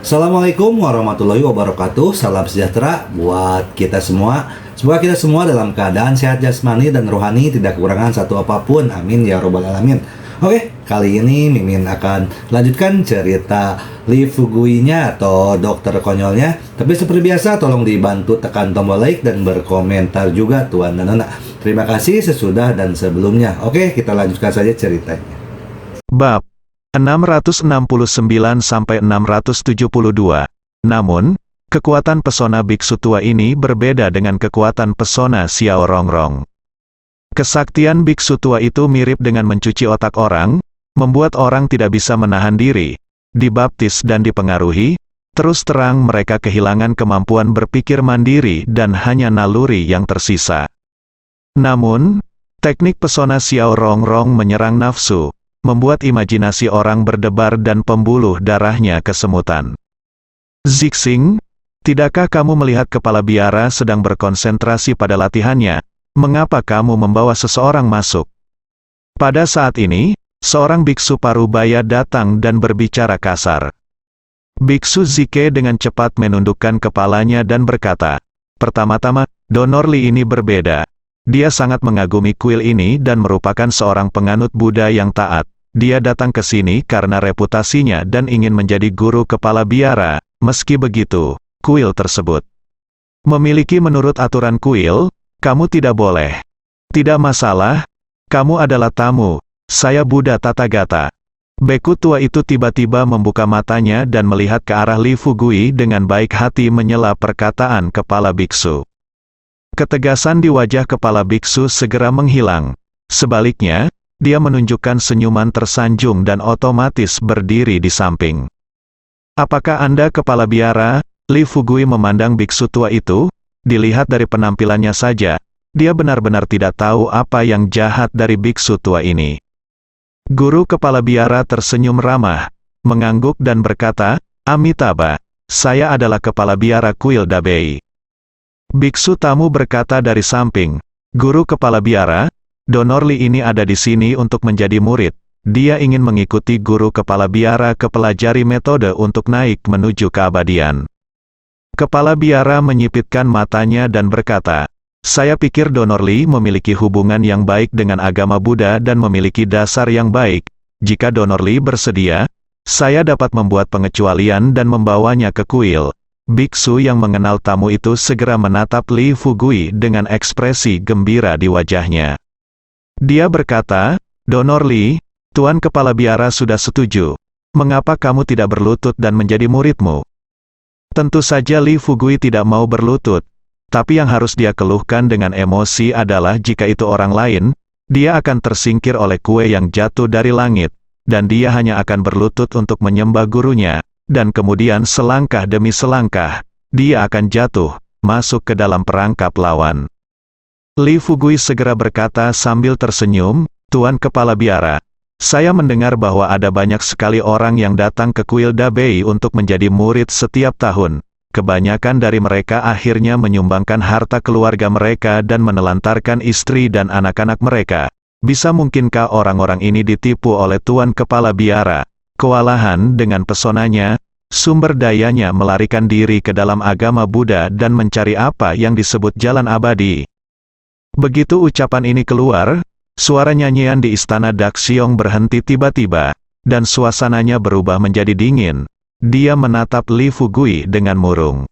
Assalamualaikum warahmatullahi wabarakatuh. Salam sejahtera buat kita semua. Semoga kita semua dalam keadaan sehat jasmani dan rohani, tidak kekurangan satu apapun. Amin ya robbal alamin. Oke, kali ini Mimin akan lanjutkan cerita Lee Fugui-nya atau dokter konyolnya. Tapi seperti biasa, tolong dibantu tekan tombol like dan berkomentar juga Tuan dan Nona. Terima kasih sesudah dan sebelumnya. Oke, kita lanjutkan saja ceritanya. Bab 669-672. Namun, kekuatan pesona biksu tua ini berbeda dengan kekuatan pesona Xiao Rongrong. Kesaktian biksu tua itu mirip dengan mencuci otak orang, membuat orang tidak bisa menahan diri, dibaptis dan dipengaruhi. Terus terang mereka kehilangan kemampuan berpikir mandiri dan hanya naluri yang tersisa. Namun, teknik pesona Xiao Rongrong menyerang nafsu, membuat imajinasi orang berdebar dan pembuluh darahnya kesemutan. Zixing, tidakkah kamu melihat kepala biara sedang berkonsentrasi pada latihannya? Mengapa kamu membawa seseorang masuk? Pada saat ini, seorang biksu parubaya datang dan berbicara kasar. Biksu Zike dengan cepat menundukkan kepalanya dan berkata, "Pertama-tama, Donor Li ini berbeda. Dia sangat mengagumi kuil ini dan merupakan seorang penganut Buddha yang taat. Dia datang ke sini karena reputasinya dan ingin menjadi guru kepala biara. Meski begitu, kuil tersebut memiliki menurut aturan kuil, kamu tidak boleh. Tidak masalah, kamu adalah tamu, saya Buddha Tathagata." Beku tua itu tiba-tiba membuka matanya dan melihat ke arah Lee Fugui dengan baik hati menyela perkataan kepala biksu. Ketegasan di wajah kepala biksu segera menghilang. Sebaliknya, dia menunjukkan senyuman tersanjung dan otomatis berdiri di samping. "Apakah Anda kepala biara?" Lee Fugui memandang biksu tua itu. Dilihat dari penampilannya saja, dia benar-benar tidak tahu apa yang jahat dari biksu tua ini. Guru kepala biara tersenyum ramah, mengangguk dan berkata, "Amitabha, saya adalah kepala biara kuil Dabei." Biksu tamu berkata dari samping, "Guru kepala biara, Donor Li ini ada di sini untuk menjadi murid. Dia ingin mengikuti guru kepala biara ke pelajari metode untuk naik menuju keabadian." Kepala biara menyipitkan matanya dan berkata, "Saya pikir Donor Li memiliki hubungan yang baik dengan agama Buddha dan memiliki dasar yang baik. Jika Donor Li bersedia, saya dapat membuat pengecualian dan membawanya ke kuil." Biksu yang mengenal tamu itu segera menatap Lee Fugui dengan ekspresi gembira di wajahnya. Dia berkata, "Donor Li, Tuan Kepala Biara sudah setuju. Mengapa kamu tidak berlutut dan menjadi muridmu?" Tentu saja Lee Fugui tidak mau berlutut, tapi yang harus dia keluhkan dengan emosi adalah jika itu orang lain, dia akan tersingkir oleh kue yang jatuh dari langit, dan dia hanya akan berlutut untuk menyembah gurunya. Dan kemudian selangkah demi selangkah, dia akan jatuh, masuk ke dalam perangkap lawan. Lee Fugui segera berkata sambil tersenyum, "Tuan Kepala Biara, saya mendengar bahwa ada banyak sekali orang yang datang ke kuil Dabei untuk menjadi murid setiap tahun. Kebanyakan dari mereka akhirnya menyumbangkan harta keluarga mereka dan menelantarkan istri dan anak-anak mereka. Bisa mungkinkah orang-orang ini ditipu oleh Tuan Kepala Biara? Kewalahan dengan pesonanya, sumber dayanya melarikan diri ke dalam agama Buddha dan mencari apa yang disebut jalan abadi." Begitu ucapan ini keluar, suara nyanyian di istana Daxiong berhenti tiba-tiba, dan suasananya berubah menjadi dingin. Dia menatap Lee Fugui dengan murung.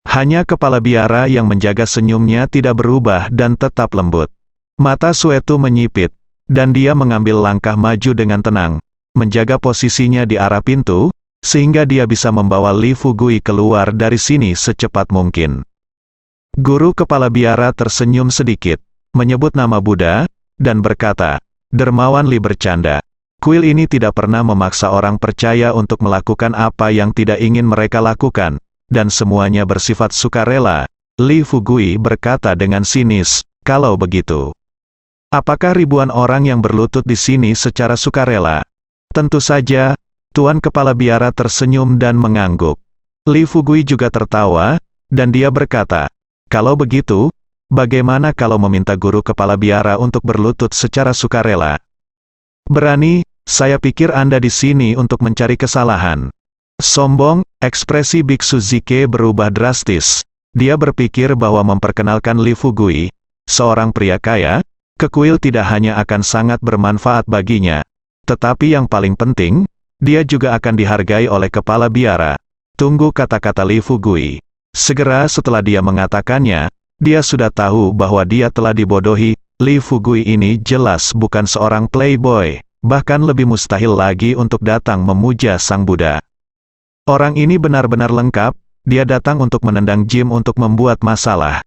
Hanya kepala biara yang menjaga senyumnya tidak berubah dan tetap lembut. Mata Suetu menyipit, dan dia mengambil langkah maju dengan tenang, menjaga posisinya di arah pintu, sehingga dia bisa membawa Lee Fugui keluar dari sini secepat mungkin. Guru kepala biara tersenyum sedikit, menyebut nama Buddha, dan berkata, "Dermawan Li bercanda. Kuil ini tidak pernah memaksa orang percaya untuk melakukan apa yang tidak ingin mereka lakukan, dan semuanya bersifat sukarela." Lee Fugui berkata dengan sinis, "Kalau begitu, apakah ribuan orang yang berlutut di sini secara sukarela?" "Tentu saja." Tuan Kepala Biara tersenyum dan mengangguk. Lee Fugui juga tertawa, dan dia berkata, "Kalau begitu, bagaimana kalau meminta guru Kepala Biara untuk berlutut secara sukarela?" "Berani, saya pikir Anda di sini untuk mencari kesalahan." Sombong, ekspresi Biksu Zike berubah drastis. Dia berpikir bahwa memperkenalkan Li Fugui, seorang pria kaya, ke kuil tidak hanya akan sangat bermanfaat baginya, tetapi yang paling penting, dia juga akan dihargai oleh kepala biara. Tunggu kata-kata Li Fugui. Segera setelah dia mengatakannya, dia sudah tahu bahwa dia telah dibodohi. Li Fugui ini jelas bukan seorang playboy, bahkan lebih mustahil lagi untuk datang memuja Sang Buddha. Orang ini benar-benar lengkap, dia datang untuk menendang Jim untuk membuat masalah.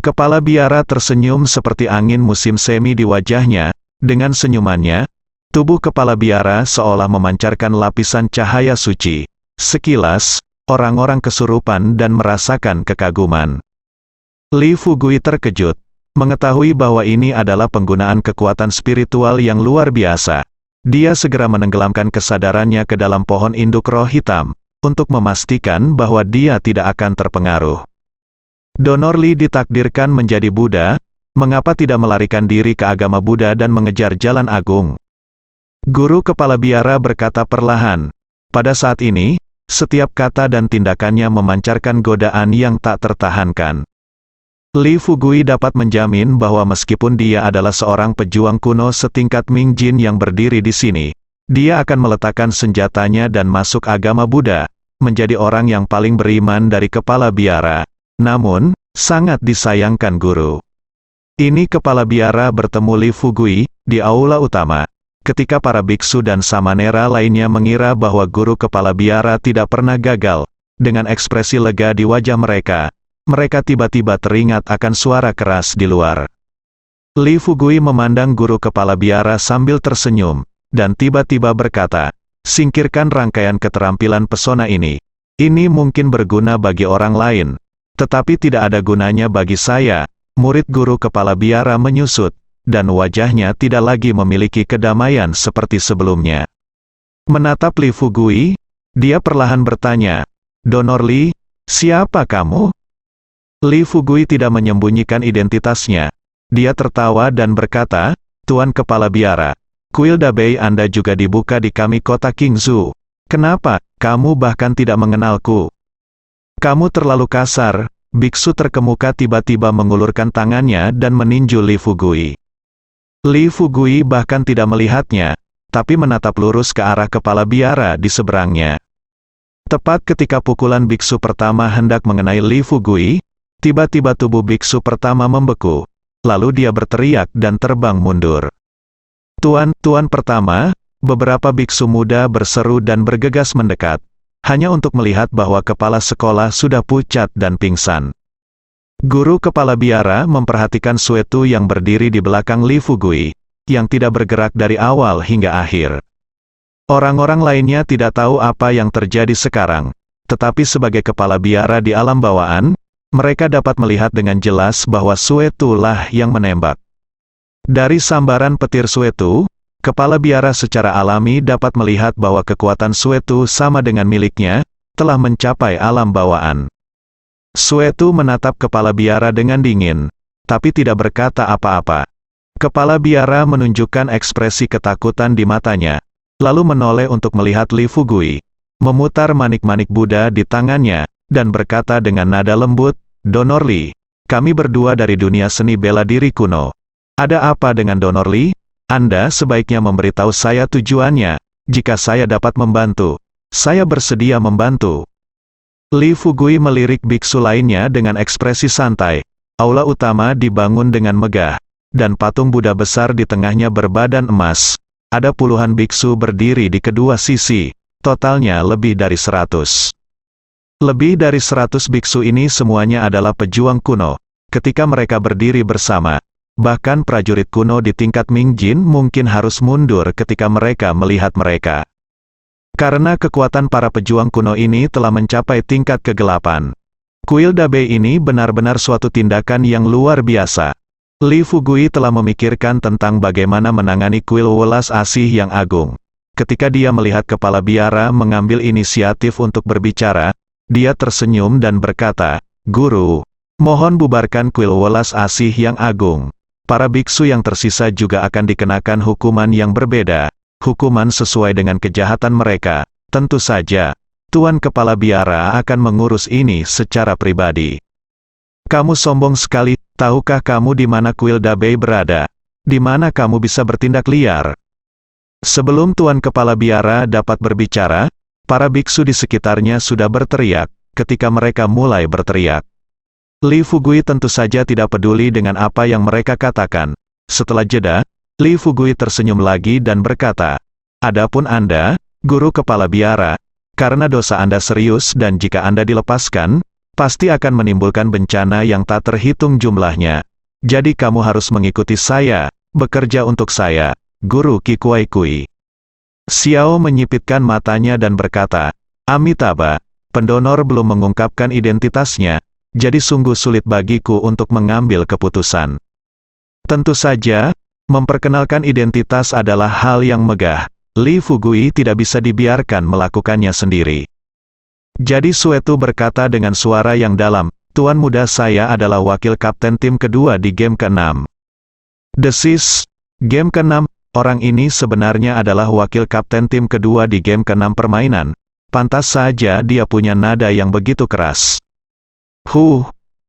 Kepala biara tersenyum seperti angin musim semi di wajahnya, dengan senyumannya, tubuh kepala biara seolah memancarkan lapisan cahaya suci. Sekilas, orang-orang kesurupan dan merasakan kekaguman. Li Fugui terkejut, mengetahui bahwa ini adalah penggunaan kekuatan spiritual yang luar biasa. Dia segera menenggelamkan kesadarannya ke dalam pohon induk roh hitam, untuk memastikan bahwa dia tidak akan terpengaruh. Donor Li ditakdirkan menjadi Buddha, mengapa tidak melarikan diri ke agama Buddha dan mengejar jalan agung? Guru kepala biara berkata perlahan. Pada saat ini, setiap kata dan tindakannya memancarkan godaan yang tak tertahankan. Li Fugui dapat menjamin bahwa meskipun dia adalah seorang pejuang kuno setingkat Ming Jin yang berdiri di sini, dia akan meletakkan senjatanya dan masuk agama Buddha, menjadi orang yang paling beriman dari kepala biara. Namun, sangat disayangkan guru. Ini kepala biara bertemu Li Fugui di aula utama. Ketika para biksu dan samanera lainnya mengira bahwa guru kepala biara tidak pernah gagal, dengan ekspresi lega di wajah mereka, mereka tiba-tiba teringat akan suara keras di luar. Li Fugui memandang guru kepala biara sambil tersenyum, dan tiba-tiba berkata, "Singkirkan rangkaian keterampilan pesona ini. Ini mungkin berguna bagi orang lain, tetapi tidak ada gunanya bagi saya." Murid guru kepala biara menyusut, dan wajahnya tidak lagi memiliki kedamaian seperti sebelumnya. Menatap Li Fugui, dia perlahan bertanya, "Donor Li, siapa kamu?" Li Fugui tidak menyembunyikan identitasnya. Dia tertawa dan berkata, "Tuan Kepala Biara, kuil Dabei Anda juga dibuka di kami kota Qingzhou. Kenapa, kamu bahkan tidak mengenalku?" "Kamu terlalu kasar." Biksu terkemuka tiba-tiba mengulurkan tangannya dan meninju Li Fugui. Li Fugui bahkan tidak melihatnya, tapi menatap lurus ke arah kepala biara di seberangnya. Tepat ketika pukulan biksu pertama hendak mengenai Li Fugui, tiba-tiba tubuh biksu pertama membeku, lalu dia berteriak dan terbang mundur. Tuan pertama," beberapa biksu muda berseru dan bergegas mendekat, hanya untuk melihat bahwa kepala sekolah sudah pucat dan pingsan. Guru kepala biara memperhatikan Suetu yang berdiri di belakang Li Fugui, yang tidak bergerak dari awal hingga akhir. Orang-orang lainnya tidak tahu apa yang terjadi sekarang, tetapi sebagai kepala biara di alam bawaan, mereka dapat melihat dengan jelas bahwa Suetu lah yang menembak. Dari sambaran petir Suetu, kepala biara secara alami dapat melihat bahwa kekuatan Suetu sama dengan miliknya, telah mencapai alam bawaan. Suetu menatap kepala biara dengan dingin, tapi tidak berkata apa-apa. Kepala biara menunjukkan ekspresi ketakutan di matanya, lalu menoleh untuk melihat Li Fugui, memutar manik-manik Buddha di tangannya, dan berkata dengan nada lembut, "Donor Li, kami berdua dari dunia seni bela diri kuno. Ada apa dengan Donor Li? Anda sebaiknya memberitahu saya tujuannya. Jika saya dapat membantu, saya bersedia membantu." Li Fugui melirik biksu lainnya dengan ekspresi santai. Aula utama dibangun dengan megah, dan patung Buddha besar di tengahnya berbadan emas. Ada puluhan biksu berdiri di kedua sisi, totalnya lebih dari 100. Lebih dari 100 biksu ini semuanya adalah pejuang kuno. Ketika mereka berdiri bersama, bahkan prajurit kuno di tingkat Ming Jin mungkin harus mundur ketika mereka melihat mereka. Karena kekuatan para pejuang kuno ini telah mencapai tingkat kegelapan. Kuil Dabei ini benar-benar suatu tindakan yang luar biasa. Li Fugui telah memikirkan tentang bagaimana menangani kuil welas asih yang agung. Ketika dia melihat kepala biara mengambil inisiatif untuk berbicara, dia tersenyum dan berkata, "Guru, mohon bubarkan kuil welas asih yang agung. Para biksu yang tersisa juga akan dikenakan hukuman yang berbeda, hukuman sesuai dengan kejahatan mereka, tentu saja." Tuan Kepala Biara akan mengurus ini secara pribadi. Kamu sombong sekali, tahukah kamu di mana kuil Dabei berada? Di mana kamu bisa bertindak liar? Sebelum Tuan Kepala Biara dapat berbicara, para biksu di sekitarnya sudah berteriak. Ketika mereka mulai berteriak, Li Fugui tentu saja tidak peduli dengan apa yang mereka katakan. Setelah jeda, Li Fugui tersenyum lagi dan berkata, "Adapun Anda, Guru Kepala Biara, karena dosa Anda serius dan jika Anda dilepaskan, pasti akan menimbulkan bencana yang tak terhitung jumlahnya. Jadi kamu harus mengikuti saya, bekerja untuk saya, Guru Qi Kuai Kui." Xiao menyipitkan matanya dan berkata, "Amitabha, pendonor belum mengungkapkan identitasnya, jadi sungguh sulit bagiku untuk mengambil keputusan. Tentu saja, memperkenalkan identitas adalah hal yang megah. Li Fugui tidak bisa dibiarkan melakukannya sendiri." Jadi Suetu berkata dengan suara yang dalam, "Tuan muda saya adalah wakil kapten tim kedua di game ke-6. Desis, game ke-6, orang ini sebenarnya adalah wakil kapten tim kedua di game ke-6 permainan. Pantas saja dia punya nada yang begitu keras.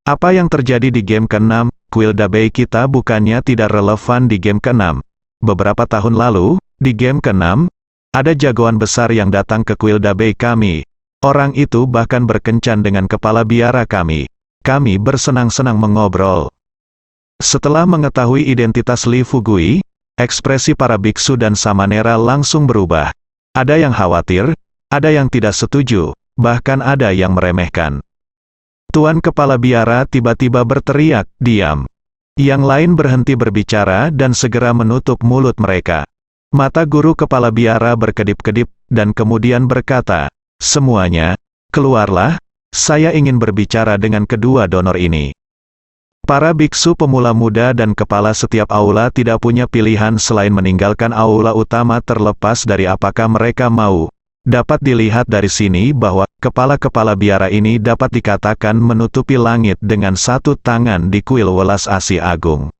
Apa yang terjadi di game ke-6, kuil Dabei kita bukannya tidak relevan di game ke-6. Beberapa tahun lalu, di game ke-6, ada jagoan besar yang datang ke kuil Dabei kami. Orang itu bahkan berkencan dengan kepala biara kami. Kami bersenang-senang mengobrol." Setelah mengetahui identitas Li Fugui, ekspresi para biksu dan samanera langsung berubah. Ada yang khawatir, ada yang tidak setuju, bahkan ada yang meremehkan. Tuan Kepala Biara tiba-tiba berteriak, "Diam!" Yang lain berhenti berbicara dan segera menutup mulut mereka. Mata Guru Kepala Biara berkedip-kedip, dan kemudian berkata, "Semuanya, keluarlah, saya ingin berbicara dengan kedua donor ini." Para biksu pemula muda dan kepala setiap aula tidak punya pilihan selain meninggalkan aula utama terlepas dari apakah mereka mau. Dapat dilihat dari sini bahwa, kepala-kepala biara ini dapat dikatakan menutupi langit dengan satu tangan di kuil welas Asi Agung.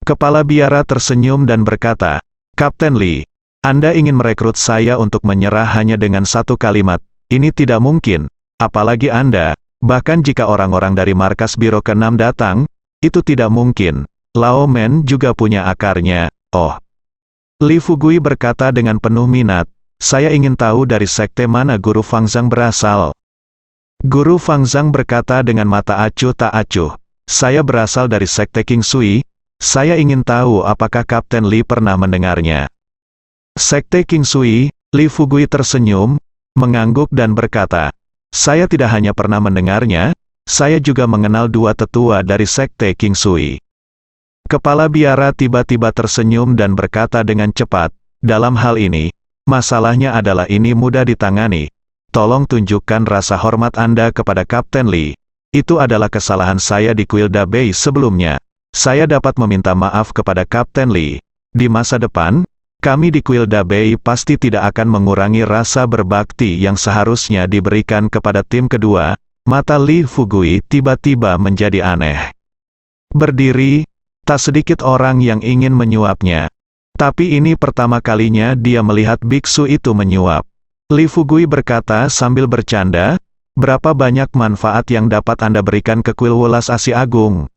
Kepala biara tersenyum dan berkata, "Kapten Li, Anda ingin merekrut saya untuk menyerah hanya dengan satu kalimat. Ini tidak mungkin, apalagi Anda, bahkan jika orang-orang dari markas Biro ke-6 datang, itu tidak mungkin. Lao Men juga punya akarnya." "Oh." Li Fugui berkata dengan penuh minat, "Saya ingin tahu dari sekte mana Guru Fangzang berasal." Guru Fangzang berkata dengan mata acuh tak acuh, "Saya berasal dari sekte King Sui. Saya ingin tahu apakah Kapten Li pernah mendengarnya." Sekte King Sui, Li Fugui tersenyum, mengangguk dan berkata, "Saya tidak hanya pernah mendengarnya, saya juga mengenal dua tetua dari sekte King Sui." Kepala biara tiba-tiba tersenyum dan berkata dengan cepat, "Dalam hal ini, masalahnya adalah ini mudah ditangani. Tolong tunjukkan rasa hormat Anda kepada Kapten Li. Itu adalah kesalahan saya di kuil Dabei sebelumnya. Saya dapat meminta maaf kepada Kapten Li. Di masa depan, kami di kuil Dabei pasti tidak akan mengurangi rasa berbakti yang seharusnya diberikan kepada tim kedua." Mata Li Fugui tiba-tiba menjadi aneh. Berdiri, tak sedikit orang yang ingin menyuapnya. Tapi ini pertama kalinya dia melihat biksu itu menyuap. Li Fugui berkata sambil bercanda, "Berapa banyak manfaat yang dapat Anda berikan ke kuil welas Asi Agung?"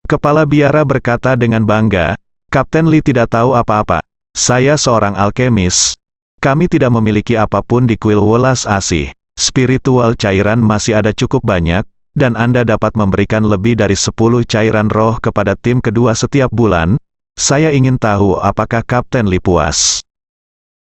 Kepala biara berkata dengan bangga, "Kapten Li tidak tahu apa-apa. Saya seorang alkemis. Kami tidak memiliki apapun di kuil welas Asi. Spiritual cairan masih ada cukup banyak, dan Anda dapat memberikan lebih dari 10 cairan roh kepada tim kedua setiap bulan. Saya ingin tahu apakah Kapten Li puas."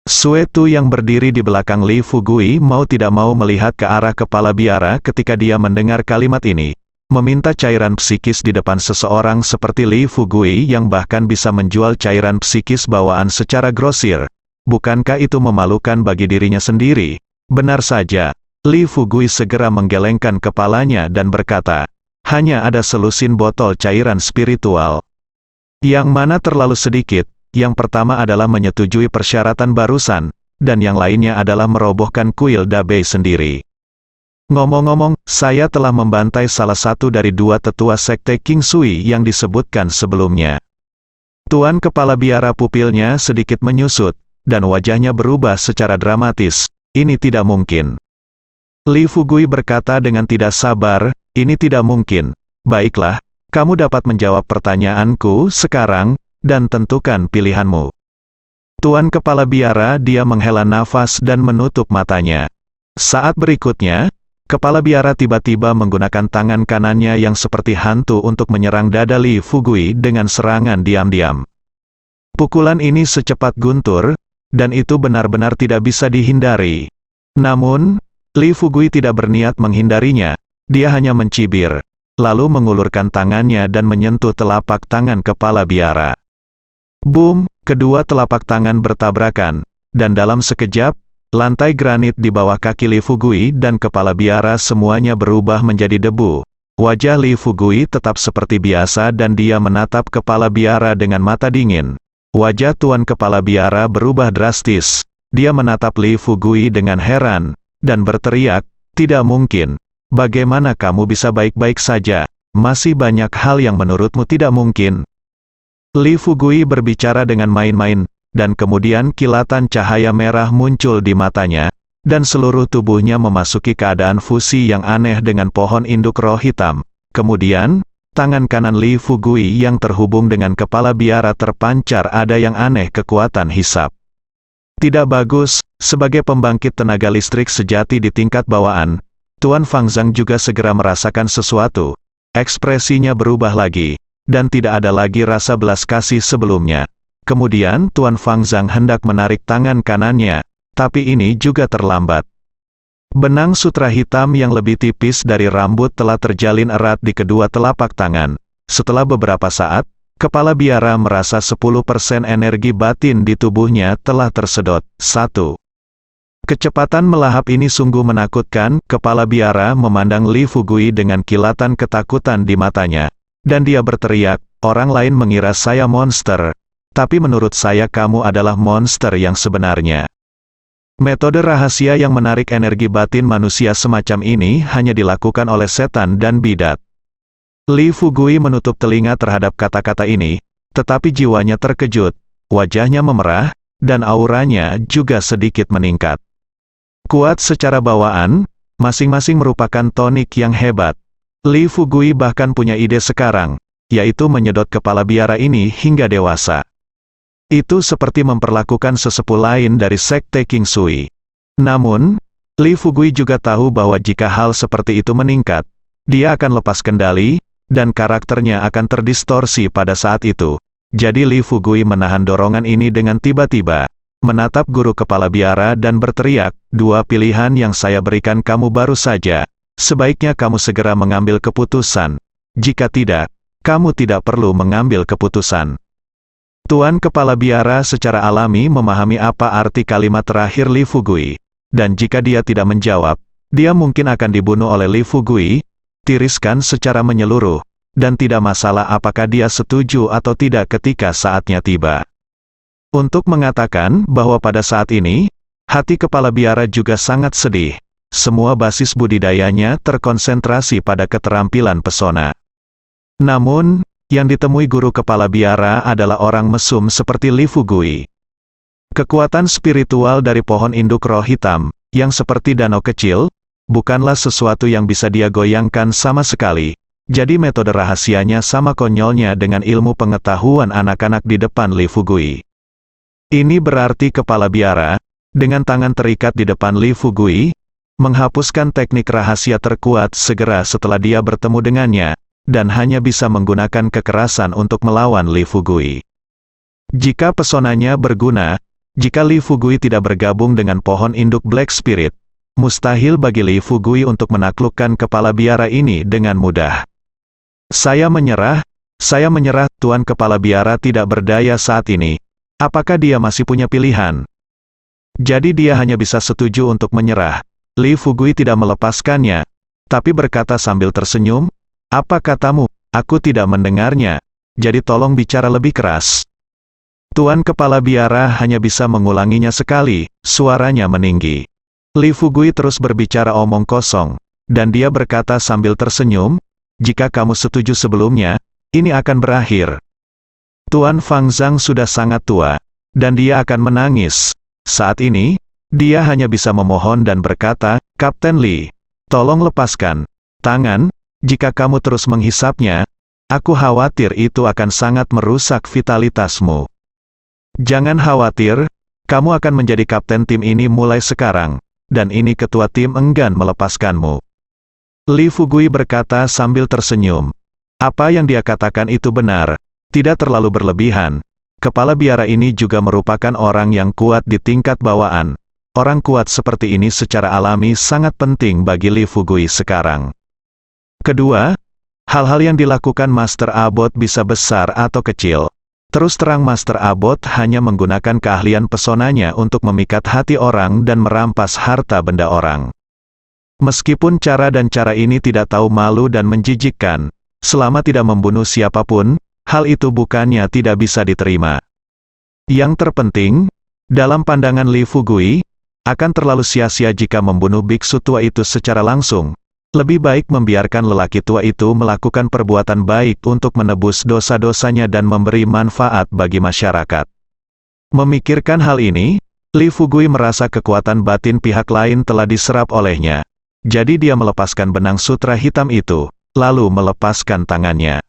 Suetu yang berdiri di belakang Li Fugui mau tidak mau melihat ke arah kepala biara ketika dia mendengar kalimat ini. Meminta cairan psikis di depan seseorang seperti Li Fugui yang bahkan bisa menjual cairan psikis bawaan secara grosir. Bukankah itu memalukan bagi dirinya sendiri? Benar saja. Li Fugui segera menggelengkan kepalanya dan berkata, "Hanya ada selusin botol cairan spiritual. Yang mana terlalu sedikit. Yang pertama adalah menyetujui persyaratan barusan, dan yang lainnya adalah merobohkan kuil Dabei sendiri. Ngomong-ngomong, saya telah membantai salah satu dari dua tetua sekte King Sui yang disebutkan sebelumnya." Tuan Kepala Biara pupilnya sedikit menyusut, dan wajahnya berubah secara dramatis. "Ini tidak mungkin. Li Fugui berkata dengan tidak sabar, ini tidak mungkin. Baiklah, kamu dapat menjawab pertanyaanku sekarang, dan tentukan pilihanmu. Tuan Kepala Biara, dia menghela nafas dan menutup matanya. Saat berikutnya, Kepala Biara tiba-tiba menggunakan tangan kanannya yang seperti hantu untuk menyerang dada Li Fugui dengan serangan diam-diam. Pukulan ini secepat guntur, dan itu benar-benar tidak bisa dihindari. Namun, Li Fugui tidak berniat menghindarinya, dia hanya mencibir, lalu mengulurkan tangannya dan menyentuh telapak tangan Kepala Biara. Boom, kedua telapak tangan bertabrakan, dan dalam sekejap, lantai granit di bawah kaki Li Fugui dan Kepala Biara semuanya berubah menjadi debu. Wajah Li Fugui tetap seperti biasa dan dia menatap Kepala Biara dengan mata dingin. Wajah Tuan Kepala Biara berubah drastis. Dia menatap Li Fugui dengan heran, dan berteriak, "Tidak mungkin. Bagaimana kamu bisa baik-baik saja? Masih banyak hal yang menurutmu tidak mungkin." Li Fugui berbicara dengan main-main, dan kemudian kilatan cahaya merah muncul di matanya, dan seluruh tubuhnya memasuki keadaan fusi yang aneh dengan pohon induk roh hitam. Kemudian, tangan kanan Li Fugui yang terhubung dengan Kepala Biara terpancar ada yang aneh kekuatan hisap. Tidak bagus, sebagai pembangkit tenaga listrik sejati di tingkat bawaan, Tuan Fang Zhang juga segera merasakan sesuatu. Ekspresinya berubah lagi, dan tidak ada lagi rasa belas kasih sebelumnya. Kemudian Tuan Fang Zhang hendak menarik tangan kanannya, tapi ini juga terlambat. Benang sutra hitam yang lebih tipis dari rambut telah terjalin erat di kedua telapak tangan. Setelah beberapa saat, Kepala Biara merasa 10% energi batin di tubuhnya telah tersedot. 1. Kecepatan melahap ini sungguh menakutkan. Kepala Biara memandang Li Fugui dengan kilatan ketakutan di matanya. Dan dia berteriak, "Orang lain mengira saya monster. Tapi menurut saya kamu adalah monster yang sebenarnya." Metode rahasia yang menarik energi batin manusia semacam ini hanya dilakukan oleh setan dan bidat. Li Fugui menutup telinga terhadap kata-kata ini, tetapi jiwanya terkejut, wajahnya memerah, dan auranya juga sedikit meningkat. Kuat secara bawaan, masing-masing merupakan tonik yang hebat. Li Fugui bahkan punya ide sekarang, yaitu menyedot Kepala Biara ini hingga dewasa. Itu seperti memperlakukan sesepuh lain dari sekte King Sui. Namun, Li Fugui juga tahu bahwa jika hal seperti itu meningkat, dia akan lepas kendali, dan karakternya akan terdistorsi pada saat itu. Jadi Li Fugui menahan dorongan ini dengan tiba-tiba, menatap guru Kepala Biara dan berteriak, "Dua pilihan yang saya berikan kamu baru saja. Sebaiknya kamu segera mengambil keputusan. Jika tidak, kamu tidak perlu mengambil keputusan." Tuan Kepala Biara secara alami memahami apa arti kalimat terakhir Li Fugui. Dan jika dia tidak menjawab, dia mungkin akan dibunuh oleh Li Fugui, tiriskan secara menyeluruh, dan tidak masalah apakah dia setuju atau tidak ketika saatnya tiba. Untuk mengatakan bahwa pada saat ini, hati Kepala Biara juga sangat sedih. Semua basis budidayanya terkonsentrasi pada keterampilan pesona. Namun, yang ditemui guru Kepala Biara adalah orang mesum seperti Li Fugui. Kekuatan spiritual dari pohon induk roh hitam, yang seperti danau kecil, bukanlah sesuatu yang bisa dia goyangkan sama sekali. Jadi metode rahasianya sama konyolnya dengan ilmu pengetahuan anak-anak di depan Li Fugui. Ini berarti Kepala Biara, dengan tangan terikat di depan Li Fugui, menghapuskan teknik rahasia terkuat segera setelah dia bertemu dengannya, dan hanya bisa menggunakan kekerasan untuk melawan Li Fugui. Jika pesonanya berguna, jika Li Fugui tidak bergabung dengan pohon induk Black Spirit, mustahil bagi Li Fugui untuk menaklukkan Kepala Biara ini dengan mudah. Saya menyerah, Tuan Kepala Biara tidak berdaya saat ini. Apakah dia masih punya pilihan? Jadi dia hanya bisa setuju untuk menyerah. Li Fugui tidak melepaskannya, tapi berkata sambil tersenyum, "Apa katamu? Aku tidak mendengarnya. Jadi tolong bicara lebih keras." Tuan Kepala Biara hanya bisa mengulanginya sekali, suaranya meninggi. Li Fugui terus berbicara omong kosong, dan dia berkata sambil tersenyum, "Jika kamu setuju sebelumnya, ini akan berakhir." Tuan Fang Zhang sudah sangat tua, dan dia akan menangis. Saat ini, dia hanya bisa memohon dan berkata, "Kapten Li, Tolong lepaskan tangan, jika kamu terus menghisapnya, aku khawatir itu akan sangat merusak vitalitasmu. Jangan khawatir, kamu akan menjadi kapten tim ini mulai sekarang, dan ini ketua tim enggan melepaskanmu. Li Fugui berkata sambil tersenyum. Apa yang dia katakan itu benar, tidak terlalu berlebihan. Kepala biara ini juga merupakan orang yang kuat di tingkat bawaan. Orang kuat seperti ini secara alami sangat penting bagi Li Fugui sekarang. Kedua, hal-hal yang dilakukan Master Abbot bisa besar atau kecil. Terus terang Master Abbot hanya menggunakan keahlian pesonanya untuk memikat hati orang dan merampas harta benda orang. Meskipun cara dan cara ini tidak tahu malu dan menjijikkan, selama tidak membunuh siapapun, hal itu bukannya tidak bisa diterima. Yang terpenting, dalam pandangan Li Fugui, akan terlalu sia-sia jika membunuh biksu tua itu secara langsung. Lebih baik membiarkan lelaki tua itu melakukan perbuatan baik untuk menebus dosa-dosanya dan memberi manfaat bagi masyarakat. Memikirkan hal ini, Li Fugui merasa kekuatan batin pihak lain telah diserap olehnya. Jadi dia melepaskan benang sutra hitam itu, lalu melepaskan tangannya.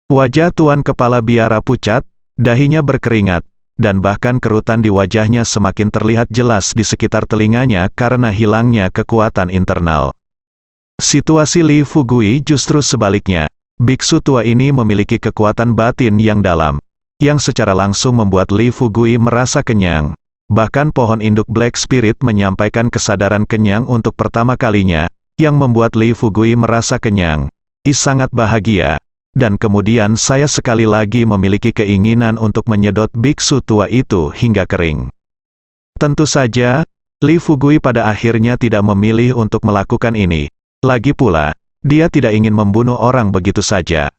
Wajah Tuan Kepala Biara pucat, dahinya berkeringat, dan bahkan kerutan di wajahnya semakin terlihat jelas di sekitar telinganya karena hilangnya kekuatan internal. Situasi Li Fugui justru sebaliknya. Biksu tua ini memiliki kekuatan batin yang dalam, yang secara langsung membuat Li Fugui merasa kenyang. Bahkan pohon induk Black Spirit menyampaikan kesadaran kenyang untuk pertama kalinya, yang membuat Li Fugui merasa kenyang. Sangat bahagia. Dan kemudian saya sekali lagi memiliki keinginan untuk menyedot biksu tua itu hingga kering. Tentu saja, Li Fugui pada akhirnya tidak memilih untuk melakukan ini. Lagi pula, dia tidak ingin membunuh orang begitu saja.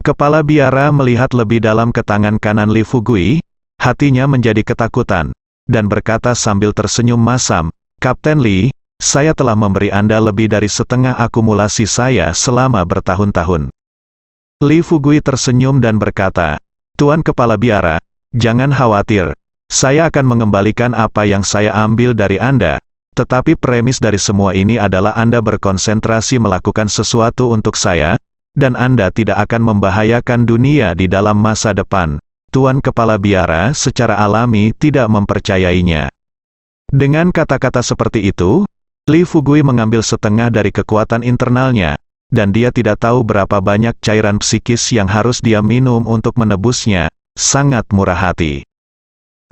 Kepala biara melihat lebih dalam ke tangan kanan Li Fugui, hatinya menjadi ketakutan, dan berkata sambil tersenyum masam, "Kapten Li, saya telah memberi Anda lebih dari setengah akumulasi saya selama bertahun-tahun." Li Fugui tersenyum dan berkata, "Tuan Kepala Biara, jangan khawatir. Saya akan mengembalikan apa yang saya ambil dari Anda. Tetapi premis dari semua ini adalah Anda berkonsentrasi melakukan sesuatu untuk saya, dan Anda tidak akan membahayakan dunia di dalam masa depan." Tuan Kepala Biara secara alami tidak mempercayainya. Dengan kata-kata seperti itu, Li Fugui mengambil setengah dari kekuatan internalnya, dan dia tidak tahu berapa banyak cairan psikis yang harus dia minum untuk menebusnya. Sangat murah hati.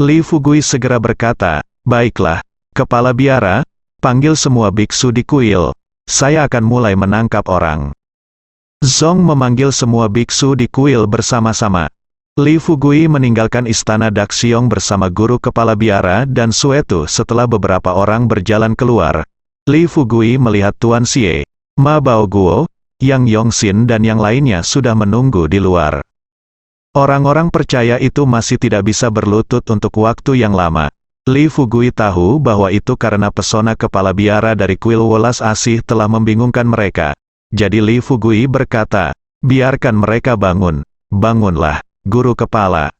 Li Fugui segera berkata, "Baiklah, Kepala Biara, panggil semua biksu di kuil. Saya akan mulai menangkap orang." Zong memanggil semua biksu di kuil bersama-sama. Li Fugui meninggalkan istana Daxiong bersama guru kepala biara dan Suetu. Setelah beberapa orang berjalan keluar, Li Fugui melihat Tuan Xie, Ma Baoguo, Yang Yongxin dan yang lainnya sudah menunggu di luar. Orang-orang percaya itu masih tidak bisa berlutut untuk waktu yang lama. Li Fugui tahu bahwa itu karena pesona kepala biara dari kuil welas asih telah membingungkan mereka. Jadi Li Fugui berkata, "Biarkan mereka bangun. Bangunlah, guru kepala."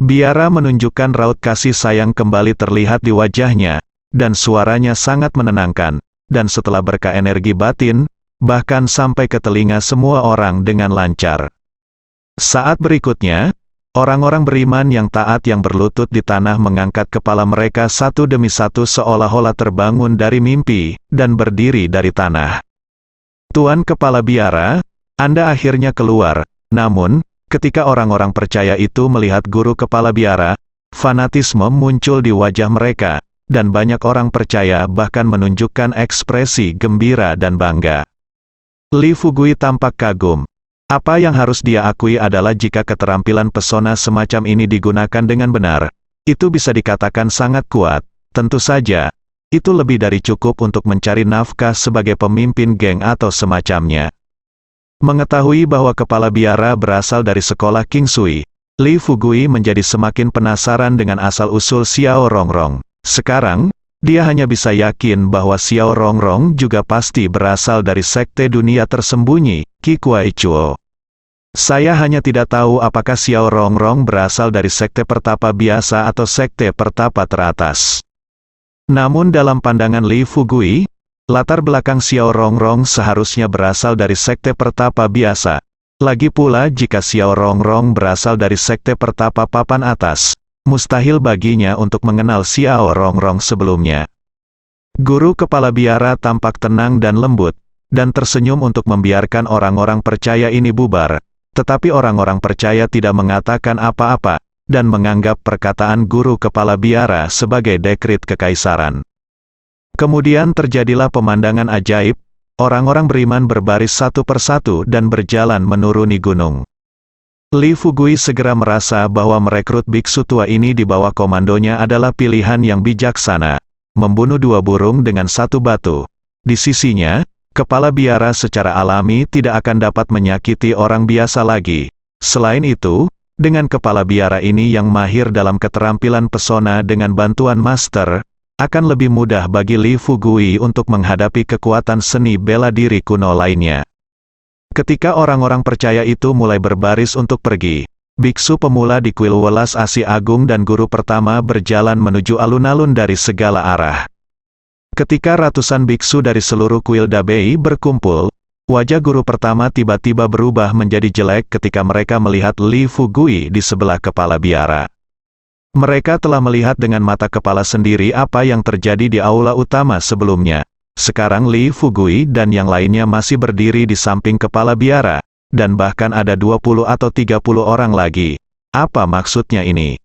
Biara menunjukkan raut kasih sayang kembali terlihat di wajahnya, dan suaranya sangat menenangkan, dan setelah berkah energi batin, bahkan sampai ke telinga semua orang dengan lancar. Saat berikutnya, orang-orang beriman yang taat yang berlutut di tanah mengangkat kepala mereka satu demi satu seolah-olah terbangun dari mimpi, dan berdiri dari tanah. "Tuan Kepala Biara, Anda akhirnya keluar." Namun, ketika orang-orang percaya itu melihat guru kepala biara, fanatisme muncul di wajah mereka, dan banyak orang percaya bahkan menunjukkan ekspresi gembira dan bangga. Li Fugui tampak kagum. Apa yang harus dia akui adalah jika keterampilan pesona semacam ini digunakan dengan benar, itu bisa dikatakan sangat kuat. Tentu saja, itu lebih dari cukup untuk mencari nafkah sebagai pemimpin geng atau semacamnya. Mengetahui bahwa kepala biara berasal dari sekolah King Sui, Li Fugui menjadi semakin penasaran dengan asal-usul Xiao Rongrong. Sekarang, dia hanya bisa yakin bahwa Xiao Rongrong juga pasti berasal dari sekte dunia tersembunyi, Qi Kuai Chuo. Saya hanya tidak tahu apakah Xiao Rongrong berasal dari sekte pertapa biasa atau sekte pertapa teratas. Namun dalam pandangan Li Fugui, Latar belakang Xiao Rongrong seharusnya berasal dari sekte pertapa biasa. Lagi pula jika Xiao Rongrong berasal dari sekte pertapa papan atas, mustahil baginya untuk mengenal Xiao Rongrong sebelumnya. Guru kepala biara tampak tenang dan lembut, dan tersenyum untuk membiarkan orang-orang percaya ini bubar. Tetapi orang-orang percaya tidak mengatakan apa-apa, dan menganggap perkataan guru kepala biara sebagai dekrit kekaisaran. Kemudian terjadilah pemandangan ajaib, orang-orang beriman berbaris satu persatu dan berjalan menuruni gunung. Li Fugui segera merasa bahwa merekrut biksu tua ini di bawah komandonya adalah pilihan yang bijaksana, membunuh 2 burung dengan 1 batu. Di sisinya, kepala biara secara alami tidak akan dapat menyakiti orang biasa lagi. Selain itu, dengan kepala biara ini yang mahir dalam keterampilan pesona dengan bantuan master, akan lebih mudah bagi Li Fugui untuk menghadapi kekuatan seni bela diri kuno lainnya. Ketika orang-orang percaya itu mulai berbaris untuk pergi, biksu pemula di kuil welas Asi Agung dan guru pertama berjalan menuju alun-alun dari segala arah. Ketika ratusan biksu dari seluruh kuil Dabei berkumpul, wajah guru pertama tiba-tiba berubah menjadi jelek ketika mereka melihat Li Fugui di sebelah kepala biara. Mereka telah melihat dengan mata kepala sendiri apa yang terjadi di aula utama sebelumnya. Sekarang Li Fugui dan yang lainnya masih berdiri di samping kepala biara, dan bahkan ada 20 atau 30 orang lagi. Apa maksudnya ini?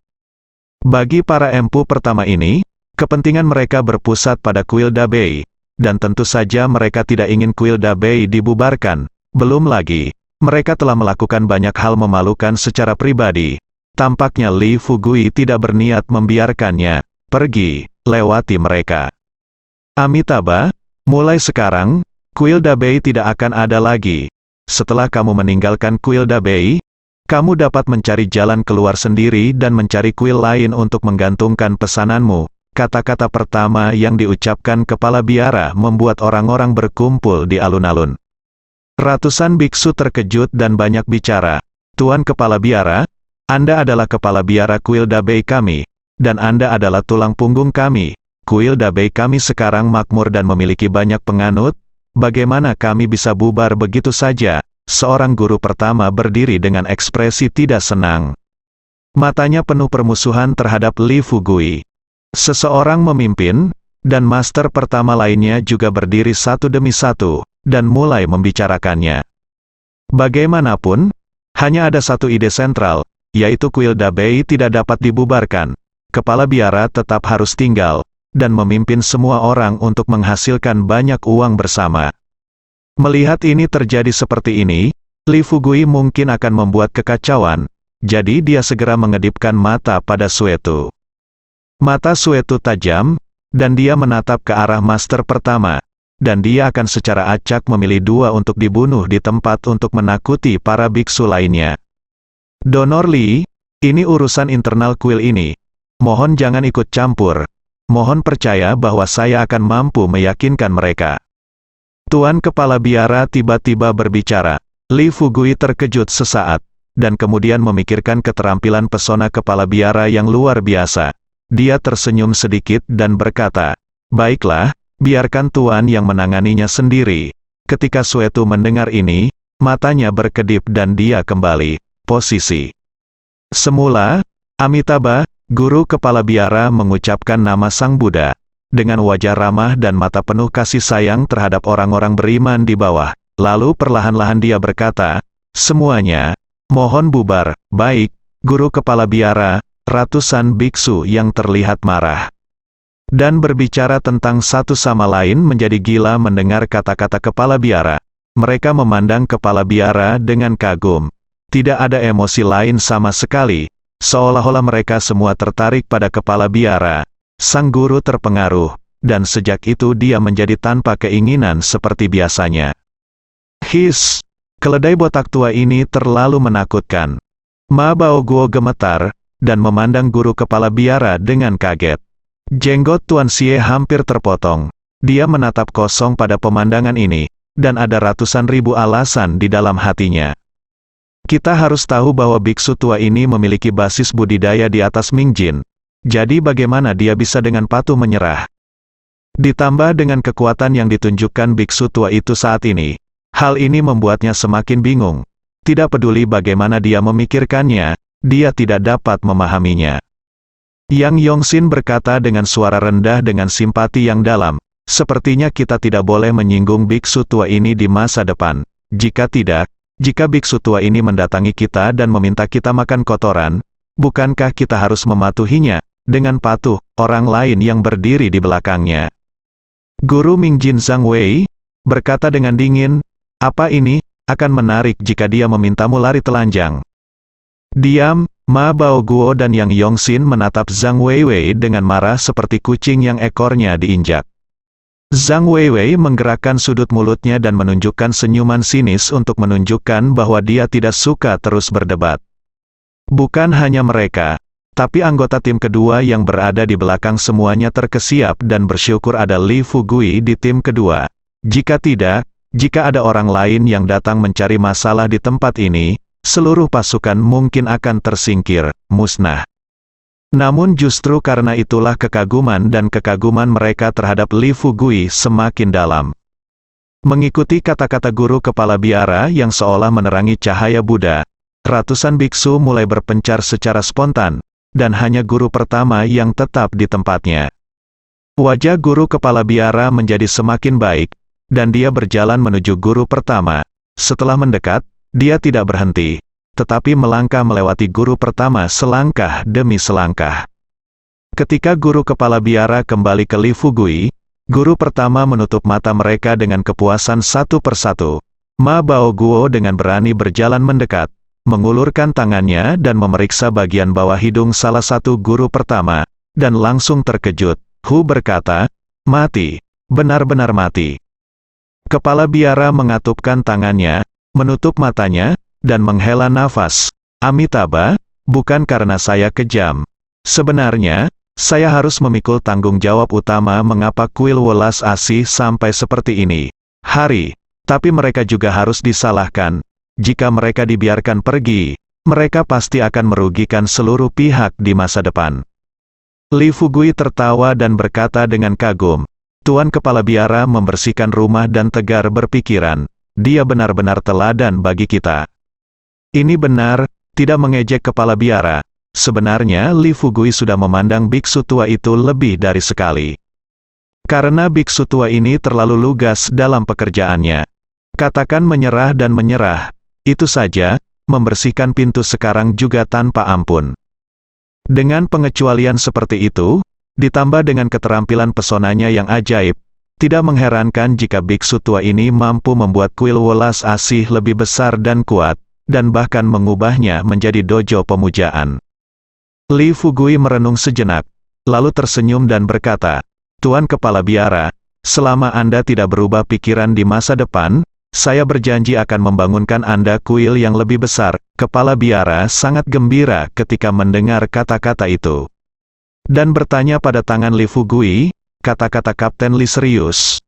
Bagi para empu pertama ini, kepentingan mereka berpusat pada kuil Dabei, dan tentu saja mereka tidak ingin kuil Dabei dibubarkan. Belum lagi, mereka telah melakukan banyak hal memalukan secara pribadi. Tampaknya Li Fugui tidak berniat membiarkannya pergi, lewati mereka. Amitabha, mulai sekarang, kuil Dabei tidak akan ada lagi. Setelah kamu meninggalkan kuil Dabei, kamu dapat mencari jalan keluar sendiri dan mencari kuil lain untuk menggantungkan pesananmu. Kata-kata pertama yang diucapkan kepala biara membuat orang-orang berkumpul di alun-alun. Ratusan biksu terkejut dan banyak bicara. Tuan kepala biara, Anda adalah kepala biara kuil Dabei kami, dan Anda adalah tulang punggung kami. Kuil Dabei kami sekarang makmur dan memiliki banyak penganut. Bagaimana kami bisa bubar begitu saja? Seorang guru pertama berdiri dengan ekspresi tidak senang. Matanya penuh permusuhan terhadap Li Fugui. Seseorang memimpin, dan master pertama lainnya juga berdiri satu demi satu, dan mulai membicarakannya. Bagaimanapun, hanya ada satu ide sentral, yaitu kuil Dabei tidak dapat dibubarkan. Kepala biara tetap harus tinggal, dan memimpin semua orang untuk menghasilkan banyak uang bersama. Melihat ini terjadi seperti ini, Li Fugui mungkin akan membuat kekacauan, jadi dia segera mengedipkan mata pada Suetu. Mata Suetu tajam, dan dia menatap ke arah master pertama, dan dia akan secara acak memilih 2 untuk dibunuh di tempat untuk menakuti para biksu lainnya. Donor Li, ini urusan internal kuil ini. Mohon jangan ikut campur. Mohon percaya bahwa saya akan mampu meyakinkan mereka. Tuan kepala biara tiba-tiba berbicara. Li Fugui terkejut sesaat, dan kemudian memikirkan keterampilan pesona kepala biara yang luar biasa. Dia tersenyum sedikit dan berkata, "Baiklah, biarkan Tuan yang menanganinya sendiri." Ketika Suetu mendengar ini, matanya berkedip dan dia kembali posisi. Semula, Amitabha, guru kepala biara mengucapkan nama Sang Buddha, dengan wajah ramah dan mata penuh kasih sayang terhadap orang-orang beriman di bawah. Lalu perlahan-lahan dia berkata, "Semuanya, mohon bubar." Baik, guru kepala biara. Ratusan biksu yang terlihat marah dan berbicara tentang satu sama lain menjadi gila mendengar kata-kata kepala biara. Mereka memandang kepala biara dengan kagum. Tidak ada emosi lain sama sekali, seolah-olah mereka semua tertarik pada kepala biara. Sang guru terpengaruh, dan sejak itu dia menjadi tanpa keinginan seperti biasanya. His, keledai botak tua ini terlalu menakutkan. Ma Baoguo gemetar, dan memandang guru kepala biara dengan kaget. Jenggot Tuan Xie hampir terpotong. Dia menatap kosong pada pemandangan ini, dan ada ratusan ribu alasan di dalam hatinya. Kita harus tahu bahwa biksu tua ini memiliki basis budidaya di atas Mingjin. Jadi bagaimana dia bisa dengan patuh menyerah? Ditambah dengan kekuatan yang ditunjukkan biksu tua itu saat ini, hal ini membuatnya semakin bingung. Tidak peduli bagaimana dia memikirkannya, dia tidak dapat memahaminya. Yang Yongsin berkata dengan suara rendah dengan simpati yang dalam, sepertinya kita tidak boleh menyinggung biksu tua ini di masa depan. Jika tidak, jika biksu tua ini mendatangi kita dan meminta kita makan kotoran, bukankah kita harus mematuhinya, dengan patuh, orang lain yang berdiri di belakangnya? Guru Mingjin Zhang Wei berkata dengan dingin, apa ini akan menarik jika dia memintamu lari telanjang? Diam, Ma Baoguo dan Yang Yongsin menatap Zhang Weiwei dengan marah seperti kucing yang ekornya diinjak. Zhang Weiwei menggerakkan sudut mulutnya dan menunjukkan senyuman sinis untuk menunjukkan bahwa dia tidak suka terus berdebat. Bukan hanya mereka, tapi anggota tim kedua yang berada di belakang semuanya terkesiap dan bersyukur ada Li Fugui di tim kedua. Jika tidak, jika ada orang lain yang datang mencari masalah di tempat ini, seluruh pasukan mungkin akan tersingkir, musnah. Namun justru karena itulah kekaguman mereka terhadap Li Fugui semakin dalam. Mengikuti kata-kata guru kepala biara yang seolah menerangi cahaya Buddha, ratusan biksu mulai berpencar secara spontan, dan hanya guru pertama yang tetap di tempatnya. Wajah guru kepala biara menjadi semakin baik, dan dia berjalan menuju guru pertama. Setelah mendekat, dia tidak berhenti, tetapi melangkah melewati guru pertama selangkah demi selangkah. Ketika guru kepala biara kembali ke Li Fugui, guru pertama menutup mata mereka dengan kepuasan satu persatu. Ma Baoguo dengan berani berjalan mendekat, mengulurkan tangannya dan memeriksa bagian bawah hidung salah satu guru pertama, dan langsung terkejut. Hu berkata, mati, benar-benar mati. Kepala biara mengatupkan tangannya, menutup matanya, dan menghela nafas. Amitabha, bukan karena saya kejam. Sebenarnya, saya harus memikul tanggung jawab utama mengapa kuil welas asih sampai seperti ini. Tapi mereka juga harus disalahkan. Jika mereka dibiarkan pergi, mereka pasti akan merugikan seluruh pihak di masa depan. Li Fugui tertawa dan berkata dengan kagum, Tuan Kepala Biara membersihkan rumah dan tegar berpikiran. Dia benar-benar teladan bagi kita. Ini benar, tidak mengejek Kepala Biara. Sebenarnya Li Fugui sudah memandang biksu tua itu lebih dari sekali. Karena biksu tua ini terlalu lugas dalam pekerjaannya. Katakan menyerah dan menyerah. Itu saja, membersihkan pintu sekarang juga tanpa ampun. Dengan pengecualian seperti itu, ditambah dengan keterampilan pesonanya yang ajaib, tidak mengherankan jika biksu tua ini mampu membuat kuil welas asih lebih besar dan kuat, dan bahkan mengubahnya menjadi dojo pemujaan. Li Fugui merenung sejenak, lalu tersenyum dan berkata, Tuan Kepala Biara, selama Anda tidak berubah pikiran di masa depan, saya berjanji akan membangunkan Anda kuil yang lebih besar. Kepala biara sangat gembira ketika mendengar kata-kata itu. Dan bertanya pada tangan Li Fugui, kata-kata Kapten Li serius.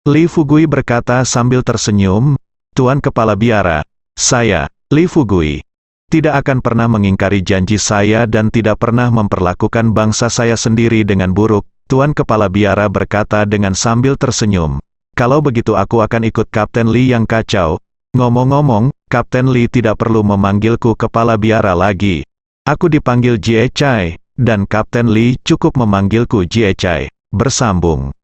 Li Fugui berkata sambil tersenyum, Tuan Kepala Biara, saya, Li Fugui, tidak akan pernah mengingkari janji saya dan tidak pernah memperlakukan bangsa saya sendiri dengan buruk. Tuan Kepala Biara berkata dengan sambil tersenyum. Kalau begitu aku akan ikut Kapten Li yang kacau. Ngomong-ngomong, Kapten Li tidak perlu memanggilku Kepala Biara lagi. Aku dipanggil Jie Chai, dan Kapten Li cukup memanggilku Jie Chai. Bersambung.